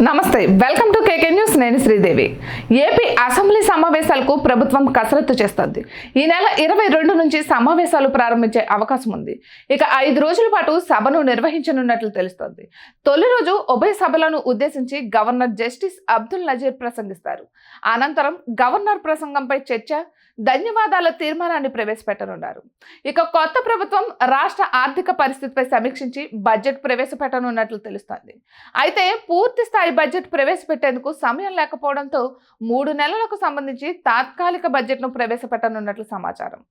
నమస్తే, welcome to KK news. నేను Sridevi. AP assembly సమావేశాలకు ప్రభుత్వం కసరత్తు చేస్తుంది. ఈ నెల 22 నుంచి సమావేశాలు ప్రారంభించే అవకాశం ఉంది. ఇక 5 రోజుల పాటు సభను నిర్వహించనున్నట్లు తెలుస్తోంది. తొలి రోజు ఉభయ సభలను ఉద్దేశించి గవర్నర్ జస్టిస్ అబ్దుల్ నజీర్ ప్రసంగిస్తారు. అనంతరం గవర్నర్ ప్రసంగంపై చర్చ, ధన్యవాదాల తీర్మానాన్ని ప్రవేశపెట్టనున్నారు. ఇక కొత్త ప్రభుత్వం రాష్ట్ర ఆర్థిక పరిస్థితిపై సమీక్షించి బడ్జెట్ ప్రవేశపెట్టనున్నట్లు తెలుస్తోంది. అయితే పూర్తి స్థాయి బడ్జెట్ ప్రవేశపెట్టేందుకు సమయం లేకపోవడంతో 3 నెలలకు సంబంధించి తాత్కాలిక బడ్జెట్ను ప్రవేశపెట్టనున్నట్లు సమాచారం.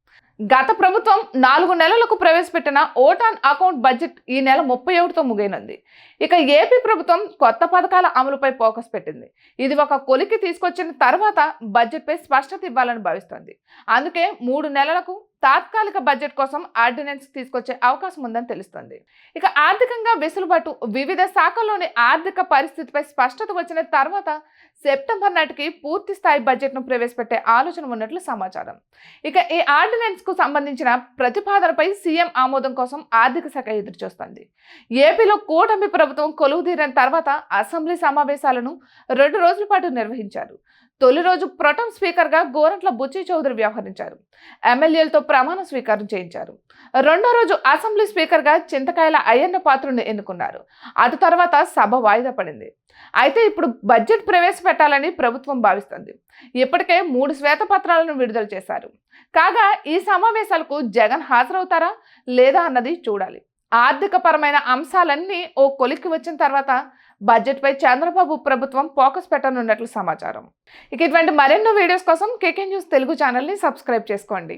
గత ప్రభుత్వం 4 నెలలకు ప్రవేశపెట్టిన ఓట్ ఆన్ అకౌంట్ బడ్జెట్ ఈ నెల 31తో ముగియనుంది. ఇక ఏపీ ప్రభుత్వం కొత్త పథకాల అమలుపై ఫోకస్ పెట్టింది. ఇది ఒక కొలికి తీసుకొచ్చిన తర్వాత బడ్జెట్పై స్పష్టత ఇవ్వాలని భావిస్తోంది. అందుకే 3 నెలలకు తాత్కాలిక బడ్జెట్ కోసం ఆర్డినెన్స్ తీసుకొచ్చే అవకాశం ఉందని తెలుస్తోంది. ఇక ఆర్థికంగా వెసులుబాటు, వివిధ శాఖల్లోని ఆర్థిక పరిస్థితిపై స్పష్టత వచ్చిన తర్వాత సెప్టెంబర్ నాటికి పూర్తి స్థాయి బడ్జెట్ను ప్రవేశపెట్టే ఆలోచన ఉన్నట్లు సమాచారం. ఇక ఈ ఆర్డినెన్స్ కు సంబంధించిన ప్రతిపాదనపై సీఎం ఆమోదం కోసం ఆర్థిక శాఖ ఎదురుచూస్తోంది. ఏపీలో కూటమి ప్రభుత్వం కొలువుదీరిన తర్వాత అసెంబ్లీ సమావేశాలను 2 రోజుల పాటు నిర్వహించారు. తొలి రోజు ప్రొటెం స్పీకర్గా గోరంట్ల బుచ్చి చౌదరి వ్యవహరించారు. ఎమ్మెల్యేలతో ప్రమాణ స్వీకారం చేయించారు. రెండో రోజు అసెంబ్లీ స్పీకర్గా చింతకాయల అయ్యన్న పాత్రుడిని ఎన్నుకున్నారు. అటు తర్వాత సభ వాయిదా పడింది. అయితే ఇప్పుడు బడ్జెట్ ప్రవేశపెట్టాలని ప్రభుత్వం భావిస్తుంది. ఇప్పటికే 3 శ్వేతపత్రాలను విడుదల చేశారు. కాగా ఈ సమావేశాలకు జగన్ హాజరవుతారా లేదా అన్నది చూడాలి. ఆర్థిక పరమైన అంశాలన్నీ ఓ కొలిక్కి వచ్చిన తర్వాత బడ్జెట్పై చంద్రబాబు ప్రభుత్వం ఫోకస్ పెట్టనున్నట్లు సమాచారం. ఇక ఇటువంటి మరెన్నో వీడియోస్ కోసం కేకే న్యూస్ తెలుగు ఛానల్ని సబ్స్క్రైబ్ చేసుకోండి.